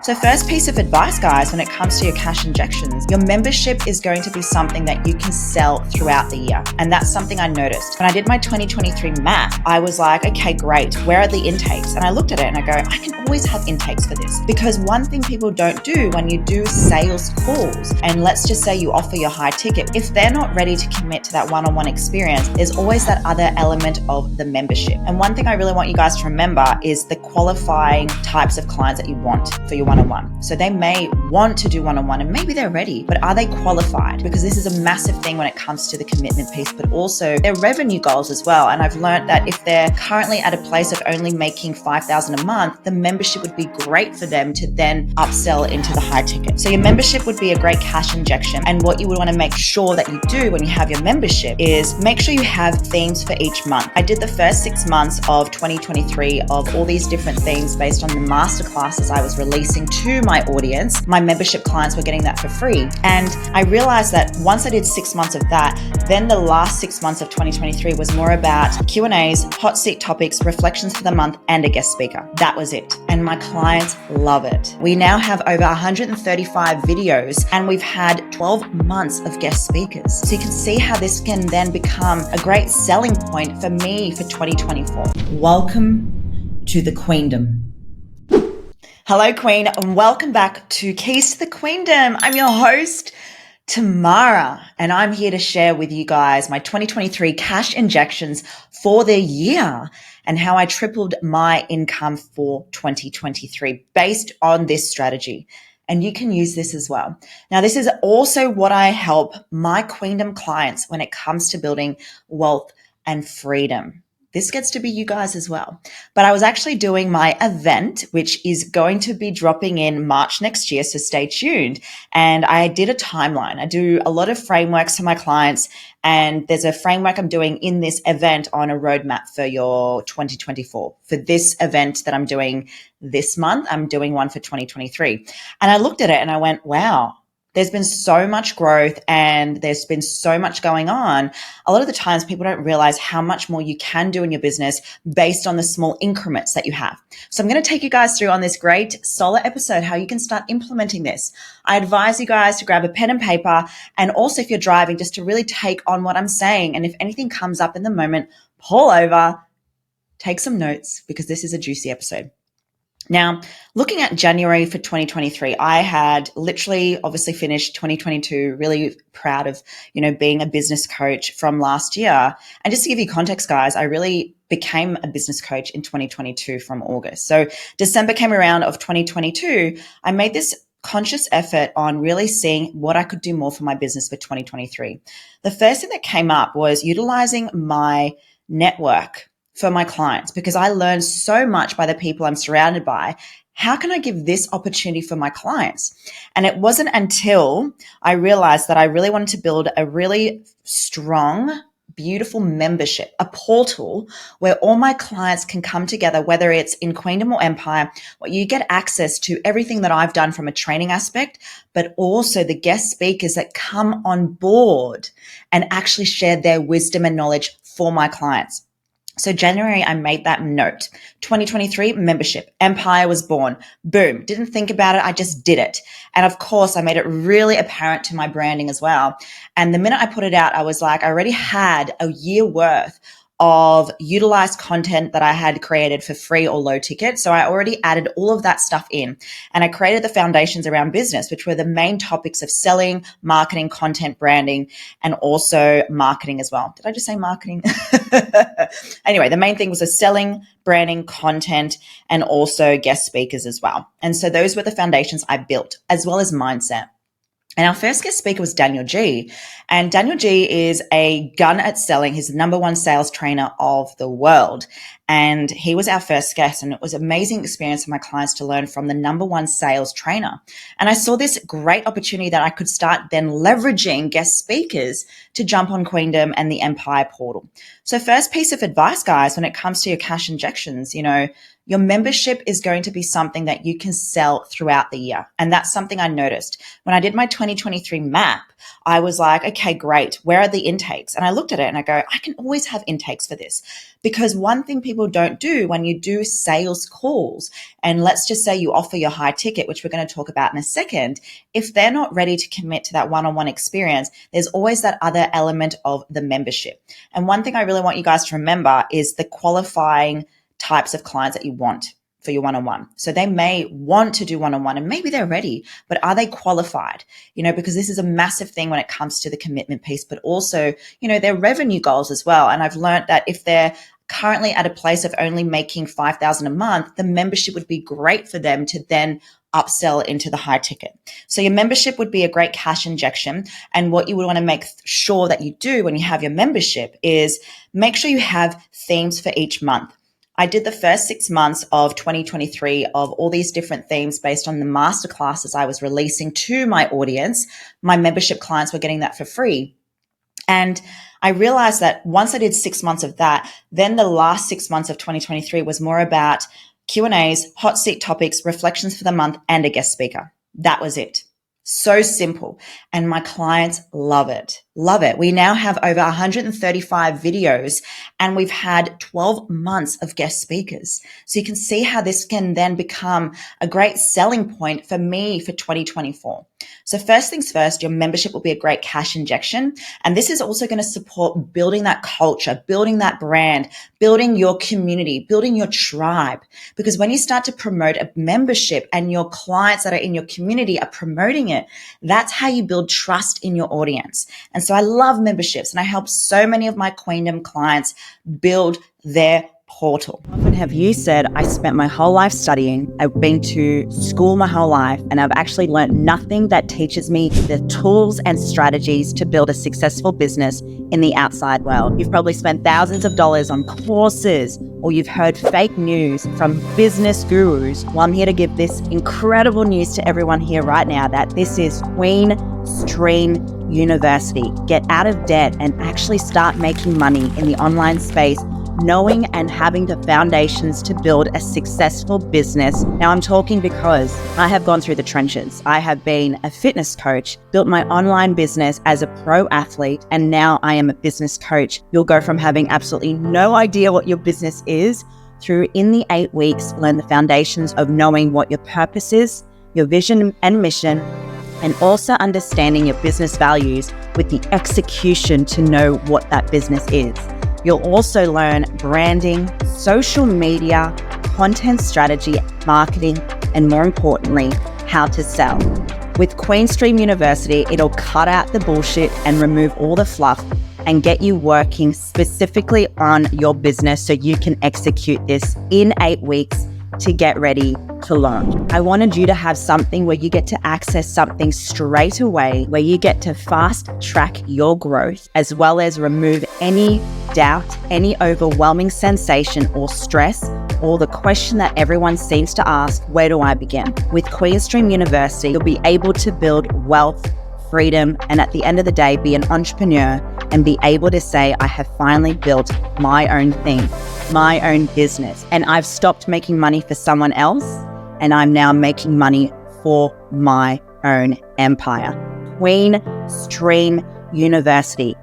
So first piece of advice, guys, when it comes to your cash injections, your membership is going to be something that you can sell throughout the year. And that's something I noticed. When I did my 2023 map, I was like, okay, great. Where are the intakes? And I looked at it and I go, I can always have intakes for this. Because one thing people don't do when you do sales calls, and let's just say you offer your high ticket, if they're not ready to commit to that one-on-one experience, there's always that other element of the membership. And one thing I really want you guys to remember is the qualifying types of clients that you want for your one-on-one. So they may want to do one-on-one and maybe they're ready, but are they qualified? Because this is a massive thing when it comes to the commitment piece, but also their revenue goals as well. And I've learned that if they're currently at a place of only making $5,000 a month, the membership would be great for them to then upsell into the high ticket. So your membership would be a great cash injection. And what you would want to make sure that you do when you have your membership is make sure you have themes for each month. I did the first 6 months of 2023 of all these different themes based on the masterclasses I was releasing to my audience. My membership clients were getting that for free. And I realized that once I did 6 months of that, then the last 6 months of 2023 was more about Q&As, hot seat topics, reflections for the month, and a guest speaker. That was it. And my clients love it. We now have over 135 videos and we've had 12 months of guest speakers. So you can see how this can then become a great selling point for me for 2024. Welcome to the Queendom. Hello, Queen, and welcome back to Keys to the Queendom. I'm your host, Tamara, and I'm here to share with you guys my 2023 cash injections for the year and how I tripled my income for 2023 based on this strategy. And you can use this as well. Now, this is also what I help my Queendom clients when it comes to building wealth and freedom. This gets to be you guys as well. But I was actually doing my event, which is going to be dropping in March next year, so stay tuned. And I did a timeline. I do a lot of frameworks for my clients, and there's a framework I'm doing in this event on a roadmap for your 2024. For this event that I'm doing this month, I'm doing one for 2023. And I looked at it and I went, wow. There's been so much growth and there's been so much going on. A lot of the times people don't realize how much more you can do in your business based on the small increments that you have. So I'm going to take you guys through on this great solo episode, how you can start implementing this. I advise you guys to grab a pen and paper, and also if you're driving, just to really take on what I'm saying. And if anything comes up in the moment, pull over, take some notes, because this is a juicy episode. Now, looking at January for 2023, I had literally obviously finished 2022, really proud of, being a business coach from last year. And just to give you context, guys, I really became a business coach in 2022 from August. So December came around of 2022, I made this conscious effort on really seeing what I could do more for my business for 2023. The first thing that came up was utilizing my network for my clients, because I learned so much by the people I'm surrounded by. How can I give this opportunity for my clients? And it wasn't until I realized that I really wanted to build a really strong, beautiful membership, a portal where all my clients can come together, whether it's in Queendom or Empire, where you get access to everything that I've done from a training aspect, but also the guest speakers that come on board and actually share their wisdom and knowledge for my clients. So January, I made that note. 2023 membership, Empire was born. Boom. Didn't think about it. I just did it. And of course, I made it really apparent to my branding as well. And the minute I put it out, I was like, I already had a year worth of utilized content that I had created for free or low ticket. So I already added all of that stuff in, and I created the foundations around business, which were the main topics of selling, marketing, content, branding, and also marketing as well. Did I just say marketing? Anyway, the main thing was the selling, branding, content, and also guest speakers as well. And so those were the foundations I built, as well as mindset. And our first guest speaker was Daniel G. And Daniel G is a gun at selling. He's the number one sales trainer of the world. And he was our first guest. And it was an amazing experience for my clients to learn from the number one sales trainer. And I saw this great opportunity that I could start then leveraging guest speakers to jump on Queendom and the Empire portal. So first piece of advice, guys, when it comes to your cash injections, your membership is going to be something that you can sell throughout the year. And that's something I noticed. When I did my 2023 map, I was like, okay, great. Where are the intakes? And I looked at it and I go, I can always have intakes for this. Because one thing people don't do when you do sales calls, and let's just say you offer your high ticket, which we're going to talk about in a second, if they're not ready to commit to that one-on-one experience, there's always that other element of the membership. And one thing I really want you guys to remember is the qualifying types of clients that you want for your one-on-one. So they may want to do one-on-one and maybe they're ready, but are they qualified? Because this is a massive thing when it comes to the commitment piece, but also, their revenue goals as well. And I've learned that if they're currently at a place of only making $5,000 a month, the membership would be great for them to then upsell into the high ticket. So your membership would be a great cash injection. And what you would want to make sure that you do when you have your membership is make sure you have themes for each month. I did the first 6 months of 2023 of all these different themes based on the masterclasses I was releasing to my audience. My membership clients were getting that for free. And I realized that once I did 6 months of that, then the last 6 months of 2023 was more about Q&As, hot seat topics, reflections for the month, and a guest speaker. That was it. So simple. And my clients love it. Love it. We now have over 135 videos and we've had 12 months of guest speakers. So you can see how this can then become a great selling point for me for 2024. So first things first, your membership will be a great cash injection. And this is also going to support building that culture, building that brand, building your community, building your tribe. Because when you start to promote a membership and your clients that are in your community are promoting it, that's how you build trust in your audience. And so I love memberships and I help so many of my Queendom clients build their portal. Often have you said, I spent my whole life studying, I've been to school my whole life, and I've actually learned nothing that teaches me the tools and strategies to build a successful business in the outside world. You've probably spent thousands of dollars on courses, or you've heard fake news from business gurus. Well, I'm here to give this incredible news to everyone here right now that this is Queenstream University. Get out of debt and actually start making money in the online space, knowing and having the foundations to build a successful business. Now I'm talking because I have gone through the trenches. I have been a fitness coach, built my online business as a pro athlete, and now I am a business coach. You'll go from having absolutely no idea what your business is through in the 8 weeks, learn the foundations of knowing what your purpose is, your vision and mission, and also understanding your business values with the execution to know what that business is. You'll also learn branding, social media, content strategy, marketing, and more importantly, how to sell. With Queenstream University, it'll cut out the bullshit and remove all the fluff and get you working specifically on your business so you can execute this in 8 weeks to get ready to launch. I wanted you to have something where you get to access something straight away, where you get to fast track your growth, as well as remove any doubt, any overwhelming sensation or stress, or the question that everyone seems to ask, where do I begin? With Queenstream University, you'll be able to build wealth, freedom, and at the end of the day, be an entrepreneur and be able to say, I have finally built my own thing, my own business. And I've stopped making money for someone else, and I'm now making money for my own empire. Queenstream University.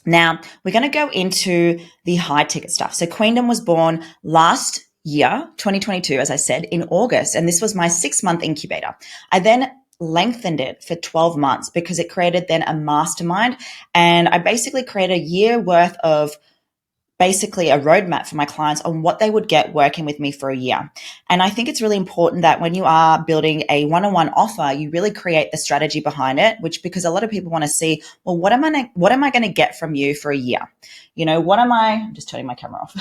Now, we're going to go into the high ticket stuff. So Queendom was born last year, 2022, as I said, in August, and this was my 6-month incubator. I then lengthened it for 12 months because it created then a mastermind, and I basically created a year worth of basically a roadmap for my clients on what they would get working with me for a year. And I think it's really important that when you are building a one-on-one offer, you really create the strategy behind it, because a lot of people want to see, well, what am I going to get from you for a year? I'm just turning my camera off.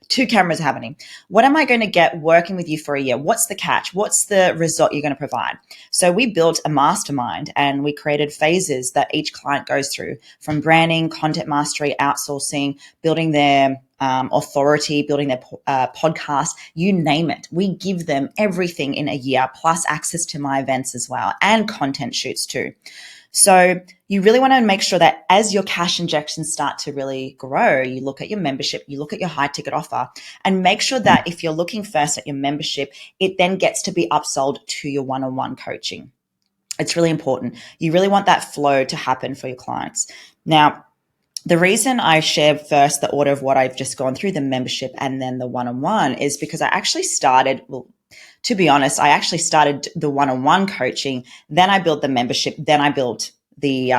2 cameras happening. What am I going to get working with you for a year? What's the catch? What's the result you're going to provide? So we built a mastermind and we created phases that each client goes through, from branding, content mastery, outsourcing, building their authority, building their podcast, you name it. We give them everything in a year, plus access to my events as well and content shoots too. So you really want to make sure that as your cash injections start to really grow, you look at your membership, you look at your high ticket offer, and make sure that if you're looking first at your membership, it then gets to be upsold to your one-on-one coaching. It's really important. You really want that flow to happen for your clients. Now, the reason I share first the order of what I've just gone through, the membership and then the one-on-one, is because I actually started, well, to be honest, I actually started the one-on-one coaching, then I built the membership, then I built the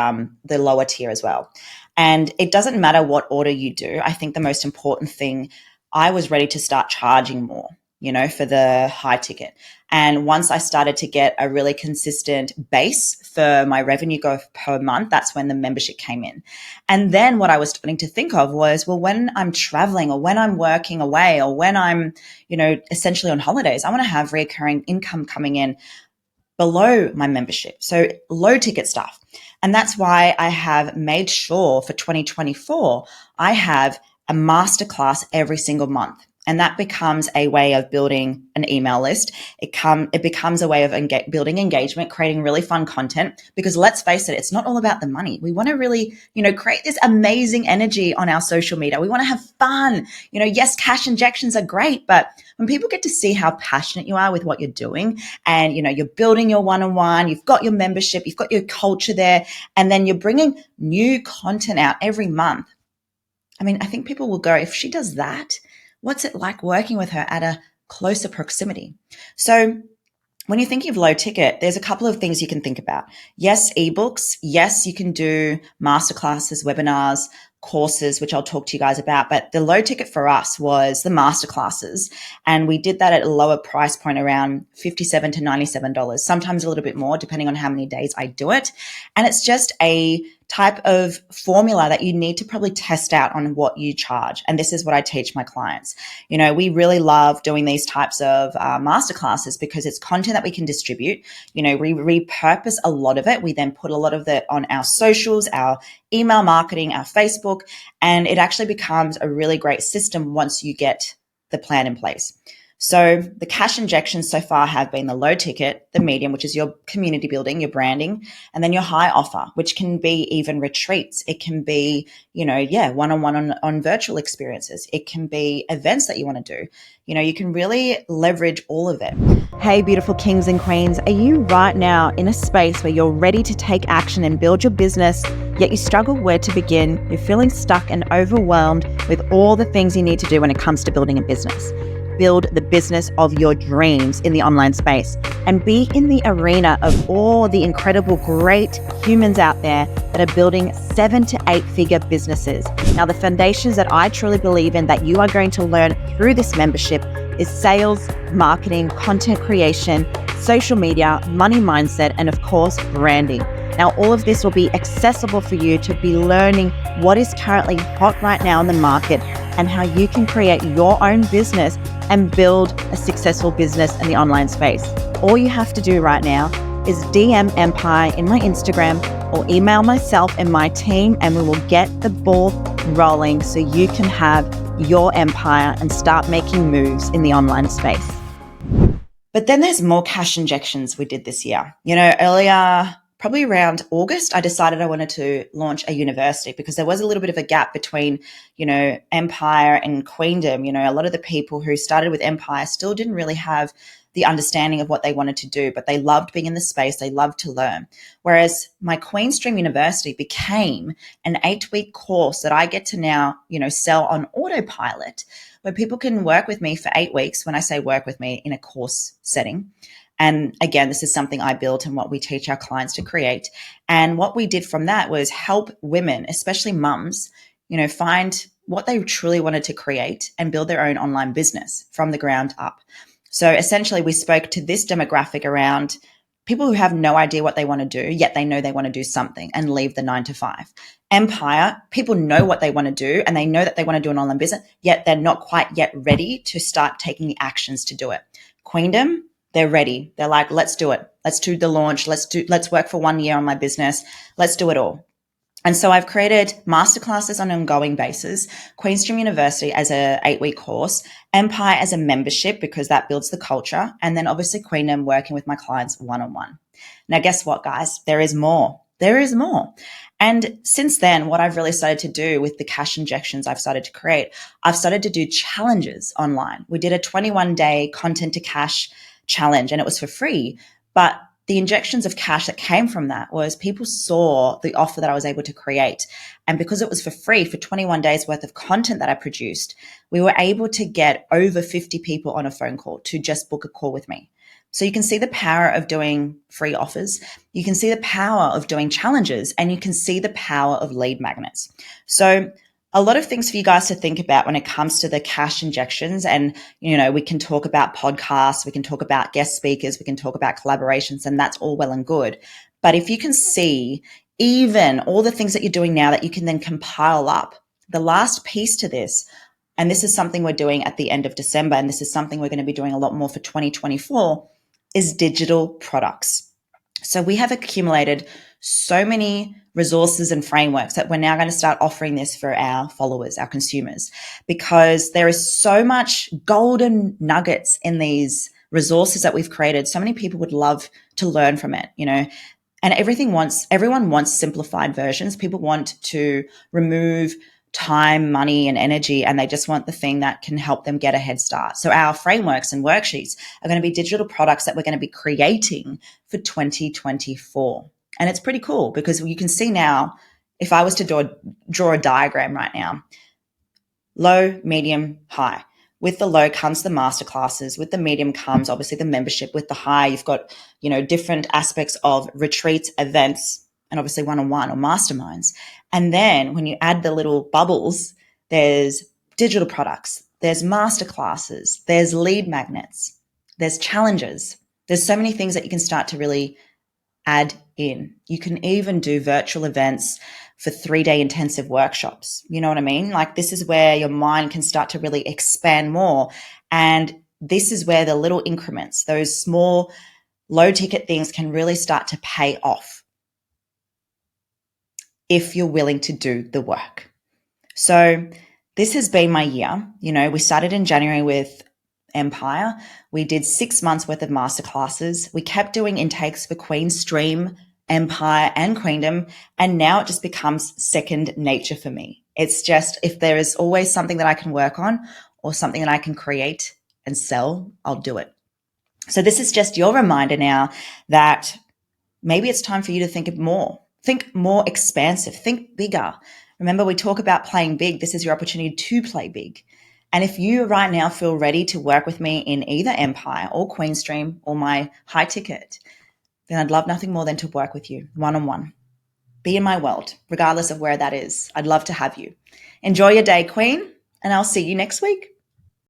lower tier as well. And it doesn't matter what order you do. I think the most important thing, I was ready to start charging more, for the high ticket. And once I started to get a really consistent base for my revenue growth per month, that's when the membership came in. And then what I was starting to think of was, well, when I'm traveling or when I'm working away or when I'm, essentially on holidays, I want to have recurring income coming in below my membership. So low ticket stuff. And that's why I have made sure for 2024, I have a masterclass every single month. And that becomes a way of building an email list. It becomes a way of building engagement, creating really fun content, because let's face it, it's not all about the money. We want to really, create this amazing energy on our social media. We want to have fun. Yes, cash injections are great, but when people get to see how passionate you are with what you're doing and, you're building your one-on-one, you've got your membership, you've got your culture there, and then you're bringing new content out every month. I think people will go, if she does that, what's it like working with her at a closer proximity? So when you're thinking of low ticket, there's a couple of things you can think about. Yes, ebooks. Yes, you can do masterclasses, webinars, courses, which I'll talk to you guys about. But the low ticket for us was the masterclasses. And we did that at a lower price point, around $57 to $97, sometimes a little bit more, depending on how many days I do it. And it's just a type of formula that you need to probably test out on what you charge. And this is what I teach my clients. We really love doing these types of masterclasses because it's content that we can distribute. We repurpose a lot of it. We then put a lot of that on our socials, our email marketing, our Facebook, and it actually becomes a really great system once you get the plan in place. So the cash injections so far have been the low ticket, the medium, which is your community building, your branding, and then your high offer, which can be even retreats. It can be, one-on-one on virtual experiences. It can be events that you want to do. You can really leverage all of it. Hey, beautiful kings and queens, are you right now in a space where you're ready to take action and build your business, yet you struggle where to begin? You're feeling stuck and overwhelmed with all the things you need to do when it comes to building a business. Build the business of your dreams in the online space and be in the arena of all the incredible, great humans out there that are building 7 to 8 figure businesses. Now, the foundations that I truly believe in that you are going to learn through this membership is sales, marketing, content creation, social media, money mindset, and of course, branding. Now, all of this will be accessible for you to be learning what is currently hot right now in the market and how you can create your own business and build a successful business in the online space. All you have to do right now is DM Empire in my Instagram or email myself and my team, and we will get the ball rolling so you can have your empire and start making moves in the online space. But then there's more cash injections we did this year. Earlier, probably around August, I decided I wanted to launch a university because there was a little bit of a gap between, Empire and Queendom. A lot of the people who started with Empire still didn't really have the understanding of what they wanted to do, but they loved being in the space. They loved to learn. Whereas my Queenstream University became an 8-week course that I get to now, sell on autopilot, where people can work with me for 8 weeks. When I say work with me, in a course setting. And again, this is something I built and what we teach our clients to create. And what we did from that was help women, especially mums, find what they truly wanted to create and build their own online business from the ground up. So essentially, we spoke to this demographic around people who have no idea what they want to do, yet they know they want to do something and leave the 9-to-5. Empire, people know what they want to do and they know that they want to do an online business, yet they're not quite yet ready to start taking the actions to do it. Queendom, they're ready. They're like, let's do it. Let's do the launch. Let's work for 1 year on my business. Let's do it all. And so I've created masterclasses on an ongoing basis, Queenstream University as a 8-week course, Empire as a membership because that builds the culture, and then obviously Queendom working with my clients one-on-one. Now, guess what, guys? There is more. There is more. And since then, what I've really started to do with the cash injections I've started to create, I've started to do challenges online. We did a 21-day content to cash challenge and it was for free. But the injections of cash that came from that was people saw the offer that I was able to create. And because it was for free for 21 days worth of content that I produced, we were able to get over 50 people on a phone call to just book a call with me. So you can see the power of doing free offers. You can see the power of doing challenges, and you can see the power of lead magnets. So a lot of things for you guys to think about when it comes to the cash injections. And, we can talk about podcasts, we can talk about guest speakers, we can talk about collaborations, and that's all well and good. But if you can see even all the things that you're doing now that you can then compile up, the last piece to this, and this is something we're doing at the end of December, and this is something we're going to be doing a lot more for 2024, is digital products. So we have accumulated so many resources and frameworks that we're now going to start offering this for our followers, our consumers, because there is so much golden nuggets in these resources that we've created. So many people would love to learn from it, and everyone wants simplified versions. People want to remove time, money, and energy, and they just want the thing that can help them get a head start. So our frameworks and worksheets are going to be digital products that we're going to be creating for 2024. And it's pretty cool because you can see now, if I was to draw a diagram right now, low, medium, high. With the low comes the masterclasses. With the medium comes obviously the membership. With the high, you've got, different aspects of retreats, events, and obviously one-on-one or masterminds. And then when you add the little bubbles, there's digital products, there's masterclasses, there's lead magnets, there's challenges. There's so many things that you can start to really add in. You can even do virtual events for 3-day intensive workshops. You know what I mean? Like, this is where your mind can start to really expand more. And this is where the little increments, those small, low ticket things can really start to pay off if you're willing to do the work. So this has been my year. We started in January with Empire. We did 6 months worth of masterclasses. We kept doing intakes for Queenstream, Empire, and Queendom. And now it just becomes second nature for me. It's just, if there is always something that I can work on or something that I can create and sell, I'll do it. So this is just your reminder now that maybe it's time for you to think more expansive, think bigger. Remember, we talk about playing big. This is your opportunity to play big. And if you right now feel ready to work with me in either Empire or Queenstream or my high ticket, then I'd love nothing more than to work with you one-on-one. Be in my world, regardless of where that is. I'd love to have you. Enjoy your day, Queen, and I'll see you next week.